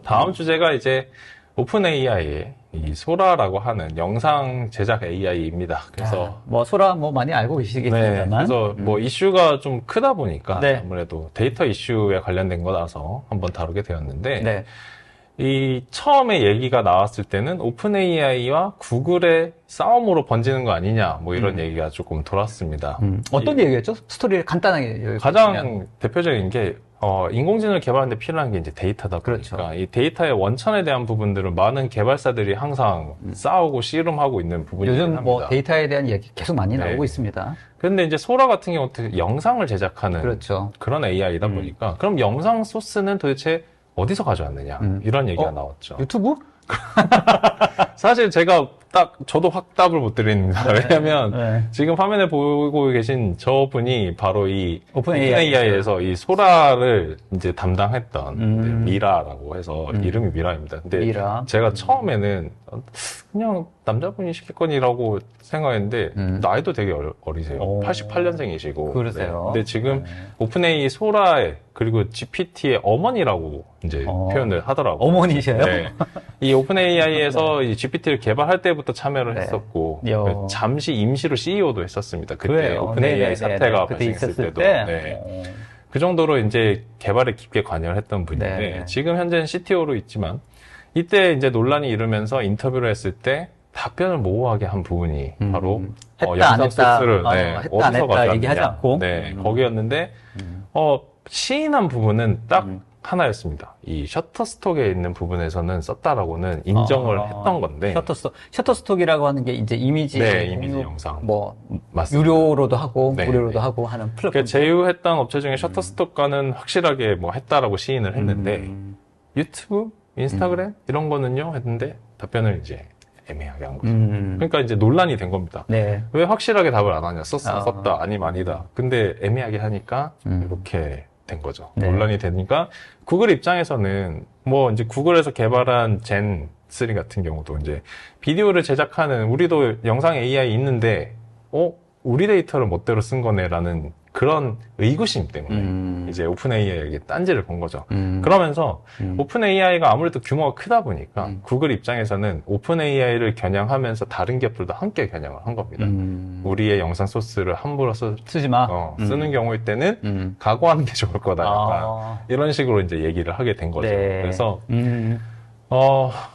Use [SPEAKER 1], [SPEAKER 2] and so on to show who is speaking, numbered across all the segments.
[SPEAKER 1] 다음 주제가 이제 오픈 AI의 이 소라라고 하는 영상 제작 AI입니다. 그래서
[SPEAKER 2] 뭐 소라 뭐 많이 알고
[SPEAKER 1] 네,
[SPEAKER 2] 계시겠습니다만.
[SPEAKER 1] 그래서 뭐 이슈가 좀 크다 보니까
[SPEAKER 2] 네.
[SPEAKER 1] 아무래도 데이터 이슈에 관련된 거라서 한번 다루게 되었는데
[SPEAKER 2] 네.
[SPEAKER 1] 이 처음에 얘기가 나왔을 때는 오픈 AI와 구글의 싸움으로 번지는 거 아니냐 뭐 이런 얘기가 조금 돌았습니다.
[SPEAKER 2] 어떤 얘기였죠? 스토리를 간단하게
[SPEAKER 1] 가장 대표적인 게 인공지능을 개발하는데 필요한 게 이제 데이터다 보니까
[SPEAKER 2] 그렇죠.
[SPEAKER 1] 이 데이터의 원천에 대한 부분들은 많은 개발사들이 항상 싸우고 씨름하고 있는 부분이긴
[SPEAKER 2] 요즘
[SPEAKER 1] 합니다.
[SPEAKER 2] 뭐 데이터에 대한 얘기 계속 많이
[SPEAKER 1] 네.
[SPEAKER 2] 나오고 있습니다.
[SPEAKER 1] 근데 이제 소라 같은 경우는 영상을 제작하는
[SPEAKER 2] 그렇죠.
[SPEAKER 1] 그런 AI다 보니까 그럼 영상 소스는 도대체 어디서 가져왔느냐 이런 얘기가 나왔죠.
[SPEAKER 2] 유튜브?
[SPEAKER 1] 사실 제가 저도 확답을 못 드립니다. 왜냐면
[SPEAKER 2] 네.
[SPEAKER 1] 지금 화면에 보고 계신 저분이 바로 이
[SPEAKER 2] 오픈
[SPEAKER 1] AI에서 이 소라를 이제 담당했던 미라라고 해서 이름이 미라입니다. 근데
[SPEAKER 2] 미라.
[SPEAKER 1] 제가 처음에는 그냥 남자분이 시켰거니라고 생각했는데 나이도 되게 어리세요.
[SPEAKER 2] 오.
[SPEAKER 1] 88년생이시고.
[SPEAKER 2] 그러세요.
[SPEAKER 1] 근데 지금 오픈AI 소라의 그리고 GPT의 어머니라고 이제 표현을 하더라고요.
[SPEAKER 2] 어머니셔요?
[SPEAKER 1] 네. 이 오픈AI에서 이 GPT를 개발할 때부터 참여를
[SPEAKER 2] 네.
[SPEAKER 1] 했었고
[SPEAKER 2] 요.
[SPEAKER 1] 잠시 임시로 CEO도 했었습니다. 그때
[SPEAKER 2] 그래요.
[SPEAKER 1] 오픈AI
[SPEAKER 2] 네네네네.
[SPEAKER 1] 사태가
[SPEAKER 2] 그때
[SPEAKER 1] 발생했을
[SPEAKER 2] 있었을
[SPEAKER 1] 때도.
[SPEAKER 2] 때?
[SPEAKER 1] 네. 그 정도로 이제 개발에 깊게 관여를 했던 분인데
[SPEAKER 2] 네.
[SPEAKER 1] 지금 현재는 CTO로 있지만 이때 이제 논란이 일으면서 인터뷰를 했을 때 답변을 모호하게 한 부분이 바로
[SPEAKER 2] 했다, 안
[SPEAKER 1] 영상
[SPEAKER 2] 했다.
[SPEAKER 1] 소스를
[SPEAKER 2] 했다, 안
[SPEAKER 1] 어디서
[SPEAKER 2] 했다
[SPEAKER 1] 가져왔느냐.
[SPEAKER 2] 얘기하지 않고.
[SPEAKER 1] 네, 거기였는데 시인한 부분은 딱 하나였습니다. 이 셔터스톡에 있는 부분에서는 썼다라고는 인정을 했던 건데
[SPEAKER 2] 셔터스톡이라고 하는 게 이제 이미지,
[SPEAKER 1] 네, 이미지 영상
[SPEAKER 2] 뭐
[SPEAKER 1] 맞습니다.
[SPEAKER 2] 유료로도 하고
[SPEAKER 1] 네,
[SPEAKER 2] 무료로도
[SPEAKER 1] 네.
[SPEAKER 2] 하고 하는 플랫폼.
[SPEAKER 1] 그 제휴했던 업체 중에 셔터스톡과는 확실하게 뭐 했다라고 시인을 했는데 유튜브, 인스타그램 이런 거는요 했는데 답변을 이제 애매하게 한 거죠. 그러니까 이제 논란이 된 겁니다.
[SPEAKER 2] 네.
[SPEAKER 1] 왜 확실하게 답을 안 하냐? 썼다, 아니면 아니다. 근데 애매하게 하니까 이렇게 된 거죠.
[SPEAKER 2] 네.
[SPEAKER 1] 논란이 되니까 구글 입장에서는 뭐 이제 구글에서 개발한 젠 3 같은 경우도 이제 비디오를 제작하는 우리도 영상 AI 있는데 우리 데이터를 멋대로 쓴 거네라는 그런 의구심 때문에 이제 오픈 AI에게 딴지를 건 거죠. 그러면서 오픈 AI가 아무래도 규모가 크다 보니까 구글 입장에서는 오픈 AI를 겨냥하면서 다른 기업들도 함께 겨냥을 한 겁니다. 우리의 영상 소스를 함부로
[SPEAKER 2] 쓰지 마.
[SPEAKER 1] 쓰는 경우일 때는 각오하는 게 좋을 거다. 약간 이런 식으로 이제 얘기를 하게 된 거죠.
[SPEAKER 2] 네.
[SPEAKER 1] 그래서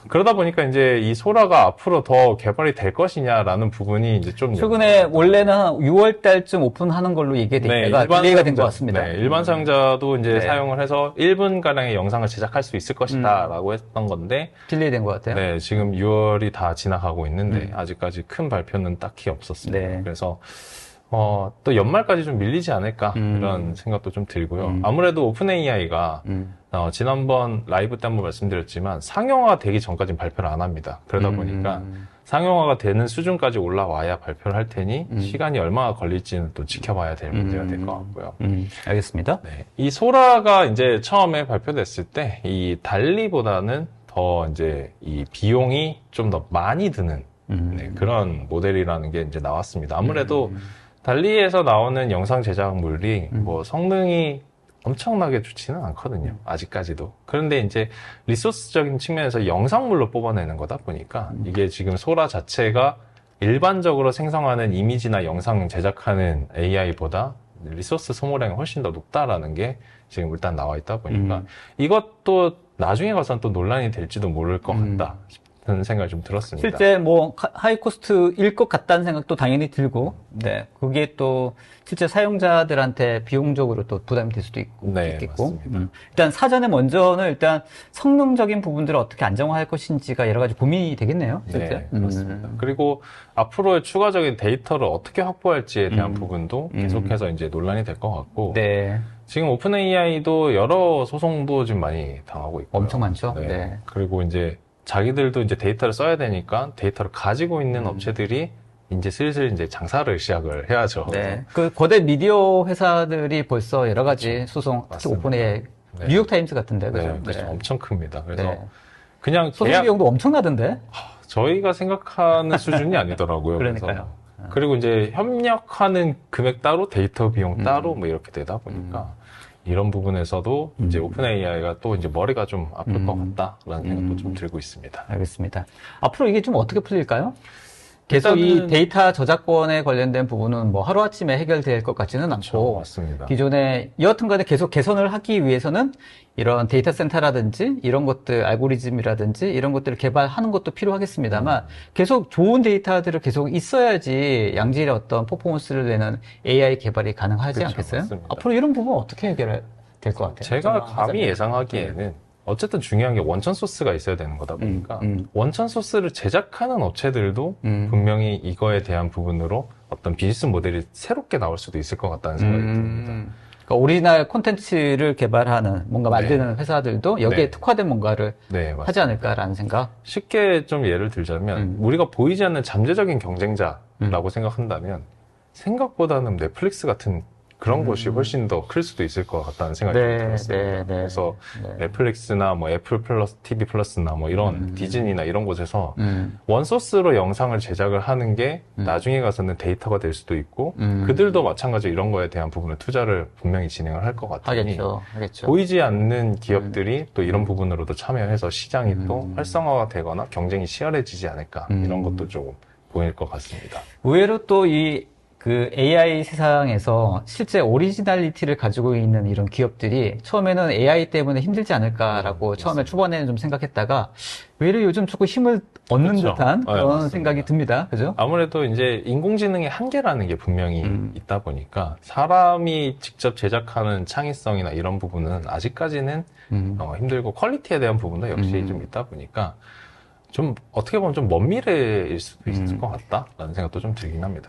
[SPEAKER 1] 그러다 보니까 이제 이 소라가 앞으로 더 개발이 될 것이냐라는 부분이 이제 좀
[SPEAKER 2] 최근에 원래는 한 6월 달쯤 오픈하는 걸로 얘기되다가 딜레이가 된 것 같습니다.
[SPEAKER 1] 네, 일반 사용자도 이제
[SPEAKER 2] 네.
[SPEAKER 1] 사용을 해서 1분 가량의 영상을 제작할 수 있을 것이다라고 했던 건데
[SPEAKER 2] 딜레이 된 것 같아요.
[SPEAKER 1] 네, 지금 6월이 다 지나가고 있는데 아직까지 큰 발표는 딱히 없었습니다.
[SPEAKER 2] 네.
[SPEAKER 1] 그래서 또 연말까지 좀 밀리지 않을까 이런 생각도 좀 들고요. 아무래도 오픈 AI가 지난번 라이브 때 한번 말씀드렸지만 상용화가 되기 전까지는 발표를 안 합니다. 그러다 보니까 상용화가 되는 수준까지 올라와야 발표를 할 테니 시간이 얼마나 걸릴지는 또 지켜봐야 될 문제가 될 것 같고요.
[SPEAKER 2] 알겠습니다.
[SPEAKER 1] 네, 이 소라가 이제 처음에 발표됐을 때 이 달리보다는 더 이제 이 비용이 좀 더 많이 드는 네, 그런 모델이라는 게 이제 나왔습니다. 아무래도 달리에서 나오는 영상 제작물이 뭐 성능이 엄청나게 좋지는 않거든요. 아직까지도. 그런데 이제 리소스적인 측면에서 영상물로 뽑아내는 거다 보니까 이게 지금 소라 자체가 일반적으로 생성하는 이미지나 영상 제작하는 AI보다 리소스 소모량이 훨씬 더 높다라는 게 지금 일단 나와 있다 보니까 이것도 나중에 가서는 또 논란이 될지도 모를 것 같다 싶은 생각이 좀 들었습니다.
[SPEAKER 2] 실제 뭐 하이 코스트일 것 같다는 생각도 당연히 들고, 네, 그게 또 실제 사용자들한테 비용적으로 또 부담이 될 수도 있겠고, 일단 사전에 먼저는 일단 성능적인 부분들을 어떻게 안정화할 것인지가 여러 가지 고민이 되겠네요. 실제.
[SPEAKER 1] 네, 그렇습니다. 그리고 앞으로의 추가적인 데이터를 어떻게 확보할지에 대한 부분도 계속해서 이제 논란이 될 것 같고,
[SPEAKER 2] 네.
[SPEAKER 1] 지금 오픈 AI도 여러 소송도 지금 많이 당하고 있고요.
[SPEAKER 2] 엄청 많죠.
[SPEAKER 1] 네.
[SPEAKER 2] 네.
[SPEAKER 1] 그리고 이제 자기들도 이제 데이터를 써야 되니까 데이터를 가지고 있는 업체들이 이제 슬슬 이제 장사를 시작을 해야죠.
[SPEAKER 2] 네. 그 거대 미디어 회사들이 벌써 여러 가지 소송, 특히
[SPEAKER 1] 맞습니다.
[SPEAKER 2] 오픈에
[SPEAKER 1] 네.
[SPEAKER 2] 뉴욕타임스 같은데, 그죠?
[SPEAKER 1] 네, 그렇죠. 엄청 큽니다. 그래서
[SPEAKER 2] 네.
[SPEAKER 1] 그냥
[SPEAKER 2] 소송
[SPEAKER 1] 계약
[SPEAKER 2] 비용도 엄청나던데?
[SPEAKER 1] 저희가 생각하는 수준이 아니더라고요.
[SPEAKER 2] 그러니까요.
[SPEAKER 1] 그래서 그리고 이제 협력하는 금액 따로 데이터 비용 따로 뭐 이렇게 되다 보니까 이런 부분에서도 이제 오픈 AI가 또 이제 머리가 좀 아플 것 같다라는 생각도 좀 들고 있습니다.
[SPEAKER 2] 알겠습니다. 앞으로 이게 좀 어떻게 풀릴까요? 계속 이 데이터 저작권에 관련된 부분은 뭐 하루아침에 해결될 것 같지는 않고,
[SPEAKER 1] 맞습니다.
[SPEAKER 2] 기존에 여하튼 간에 계속 개선을 하기 위해서는 이런 데이터 센터라든지 이런 것들, 알고리즘이라든지 이런 것들을 개발하는 것도 필요하겠습니다만, 계속 좋은 데이터들을 계속 있어야지 양질의 어떤 퍼포먼스를 내는 AI 개발이 가능하지
[SPEAKER 1] 그쵸,
[SPEAKER 2] 않겠어요?
[SPEAKER 1] 맞습니다.
[SPEAKER 2] 앞으로 이런 부분 어떻게 해결될 것 같아요?
[SPEAKER 1] 제가 감히 예상하기에는 어쨌든 중요한 게 원천 소스가 있어야 되는 거다 보니까 원천 소스를 제작하는 업체들도 분명히 이거에 대한 부분으로 어떤 비즈니스 모델이 새롭게 나올 수도 있을 것 같다는 생각이 듭니다.
[SPEAKER 2] 그러니까 오리지널 콘텐츠를 개발하는 뭔가 만드는 회사들도 여기에 특화된 뭔가를 하지 않을까라는 생각?
[SPEAKER 1] 쉽게 좀 예를 들자면 우리가 보이지 않는 잠재적인 경쟁자라고 생각한다면 생각보다는 넷플릭스 같은 그런 것이 훨씬 더 클 수도 있을 것 같다는 생각이 들었습니다. 그래서 넷플릭스나 뭐 애플 플러스, TV 플러스나 뭐 이런 디즈니나 이런 곳에서 원소스로 영상을 제작을 하는 게 나중에 가서는 데이터가 될 수도 있고 그들도 마찬가지로 이런 거에 대한 부분을 투자를 분명히 진행을 할 것 같으니
[SPEAKER 2] 하겠죠.
[SPEAKER 1] 보이지 않는 기업들이 또 이런 부분으로도 참여해서 시장이 또 활성화가 되거나 경쟁이 치열해지지 않을까 이런 것도 조금 보일 것 같습니다.
[SPEAKER 2] 의외로 또 그 AI 세상에서 실제 오리지널리티를 가지고 있는 이런 기업들이 처음에는 AI 때문에 힘들지 않을까라고 처음에 초반에는 좀 생각했다가 오히려 요즘 조금 힘을 얻는 듯한 그런 생각이 듭니다. 그죠?
[SPEAKER 1] 아무래도 이제 인공지능의 한계라는 게 분명히 있다 보니까 사람이 직접 제작하는 창의성이나 이런 부분은 아직까지는 힘들고 퀄리티에 대한 부분도 역시 좀 있다 보니까 좀 어떻게 보면 좀 먼 미래일 수도 있을 것 같다라는 생각도 좀 들긴 합니다.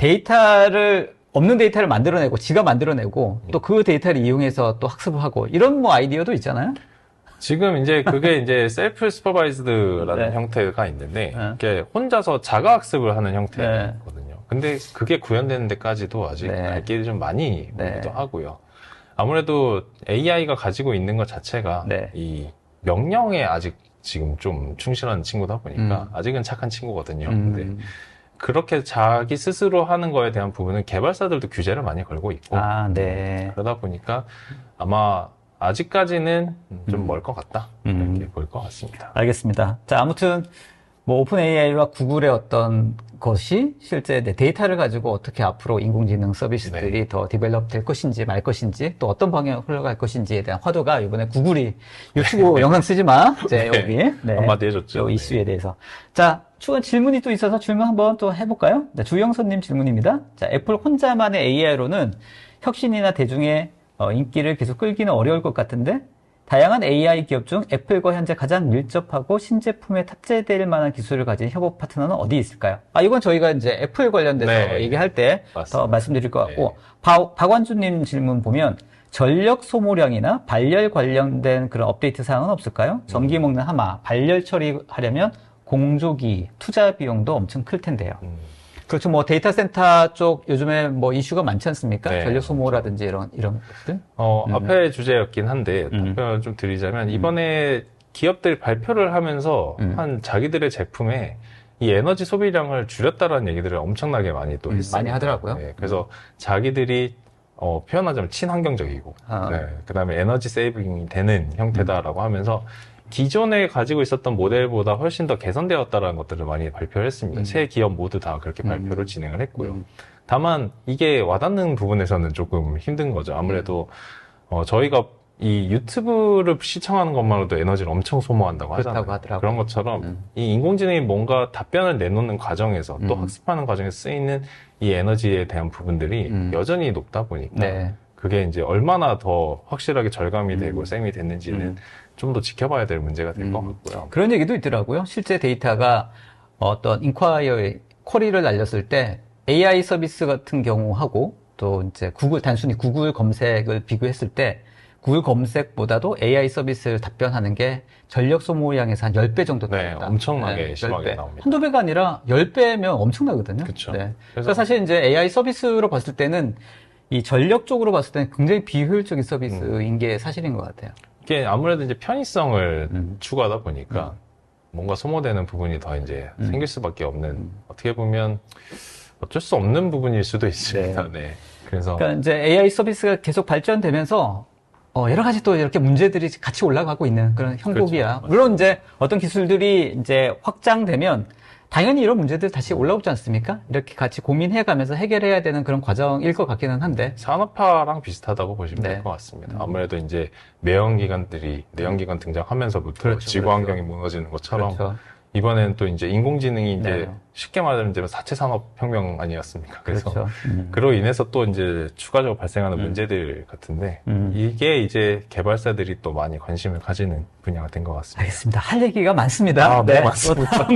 [SPEAKER 2] 없는 데이터를 만들어내고 지가 만들어내고 또 그 데이터를 이용해서 또 학습을 하고 이런 뭐 아이디어도 있잖아요.
[SPEAKER 1] 지금 이제 그게 이제 셀프 슈퍼바이즈드라는 형태가 있는데 이게 혼자서 자가 학습을 하는 형태거든요. 근데 그게 구현되는 데까지도 아직 갈 길이 좀 많이 오기도 하고요. 아무래도 AI가 가지고 있는 것 자체가 이 명령에 아직 지금 좀 충실한 친구다 보니까 아직은 착한 친구거든요. 근데 그렇게 자기 스스로 하는 거에 대한 부분은 개발사들도 규제를 많이 걸고 있고 그러다 보니까 아마 아직까지는 좀 멀 것 같다 이렇게 볼 것 같습니다.
[SPEAKER 2] 알겠습니다. 자, 아무튼 뭐 오픈 AI와 구글의 어떤 것이 실제 데이터를 가지고 어떻게 앞으로 인공지능 서비스들이 더 디벨롭 될 것인지 말 것인지 또 어떤 방향으로 흘러갈 것인지에 대한 화두가 이번에 구글이 유튜브 영상 쓰지 마 여기
[SPEAKER 1] 한마디 해줬죠.
[SPEAKER 2] 이 이슈에 대해서. 자, 추가 질문이 또 있어서 질문 한번 또 해볼까요? 네, 주영선님 질문입니다. 자, 애플 혼자만의 AI로는 혁신이나 대중의 인기를 계속 끌기는 어려울 것 같은데 다양한 AI 기업 중 애플과 현재 가장 밀접하고 신제품에 탑재될 만한 기술을 가진 협업 파트너는 어디 있을까요? 이건 저희가 이제 애플 관련돼서 얘기할 때 더 말씀드릴 것 같고, 박완주님 질문 보면 전력 소모량이나 발열 관련된 그런 업데이트 사항은 없을까요? 전기 먹는 하마, 발열 처리하려면 공조기, 투자 비용도 엄청 클 텐데요. 그렇죠. 뭐 데이터 센터 쪽 요즘에 뭐 이슈가 많지 않습니까? 전력 소모라든지 이런 것들.
[SPEAKER 1] 앞에 주제였긴 한데 답변을 좀 드리자면 이번에 기업들이 발표를 하면서 한 자기들의 제품에 이 에너지 소비량을 줄였다라는 얘기들을 엄청나게 많이 또 했어요.
[SPEAKER 2] 많이 하더라고요.
[SPEAKER 1] 그래서 자기들이 표현하자면 친환경적이고 그다음에 에너지 세이빙이 되는 형태다라고 하면서 기존에 가지고 있었던 모델보다 훨씬 더 개선되었다라는 것들을 많이 발표를 했습니다. 세 기업 모두 다 그렇게 발표를 진행을 했고요. 다만 이게 와닿는 부분에서는 조금 힘든 거죠. 아무래도 저희가 이 유튜브를 시청하는 것만으로도 에너지를 엄청 소모한다고 하잖아요. 그런 것처럼 이 인공지능이 뭔가 답변을 내놓는 과정에서 또 학습하는 과정에서 쓰이는 이 에너지에 대한 부분들이 여전히 높다 보니까 그게 이제 얼마나 더 확실하게 절감이 되고 셈이 됐는지는 좀 더 지켜봐야 될 문제가 될 것 같고요.
[SPEAKER 2] 그런 얘기도 있더라고요. 실제 데이터가 어떤 인콰이어의 쿼리를 날렸을 때 AI 서비스 같은 경우하고 또 이제 단순히 구글 검색을 비교했을 때 구글 검색보다도 AI 서비스를 답변하는 게 전력 소모량에서 한 10배 정도 나옵니다.
[SPEAKER 1] 엄청나게 심하게
[SPEAKER 2] 10배.
[SPEAKER 1] 나옵니다.
[SPEAKER 2] 한두 배가 아니라 10배면 엄청나거든요.
[SPEAKER 1] 그렇죠.
[SPEAKER 2] 그래서 사실 이제 AI 서비스로 봤을 때는 이 전력 쪽으로 봤을 때는 굉장히 비효율적인 서비스인 게 사실인 것 같아요.
[SPEAKER 1] 이게 아무래도 이제 편의성을 추구하다 보니까 뭔가 소모되는 부분이 더 이제 생길 수밖에 없는 어떻게 보면 어쩔 수 없는 부분일 수도 있습니다. 그래서
[SPEAKER 2] 그러니까 이제 AI 서비스가 계속 발전되면서 여러 가지 또 이렇게 문제들이 같이 올라가고 있는 그런 형국이야.
[SPEAKER 1] 그렇죠.
[SPEAKER 2] 물론 이제 어떤 기술들이 이제 확장되면 당연히 이런 문제들 다시 올라오지 않습니까? 이렇게 같이 고민해가면서 해결해야 되는 그런 과정일 것 같기는 한데.
[SPEAKER 1] 산업화랑 비슷하다고 보시면
[SPEAKER 2] 네.
[SPEAKER 1] 될 것 같습니다. 아무래도 이제 내연기관 등장하면서부터
[SPEAKER 2] 그렇죠,
[SPEAKER 1] 지구 환경이 무너지는 것처럼
[SPEAKER 2] 그렇죠.
[SPEAKER 1] 이번에는 또 이제 인공지능이 이제
[SPEAKER 2] 네.
[SPEAKER 1] 쉽게 말하면 이제 4차 산업혁명 아니었습니까? 그래서
[SPEAKER 2] 그렇죠.
[SPEAKER 1] 그로 인해서 또 이제 추가적으로 발생하는 문제들 같은데 이게 이제 개발사들이 또 많이 관심을 가지는 분야가 된 것 같습니다.
[SPEAKER 2] 알겠습니다. 할 얘기가 많습니다.
[SPEAKER 1] 네, 맞습니다.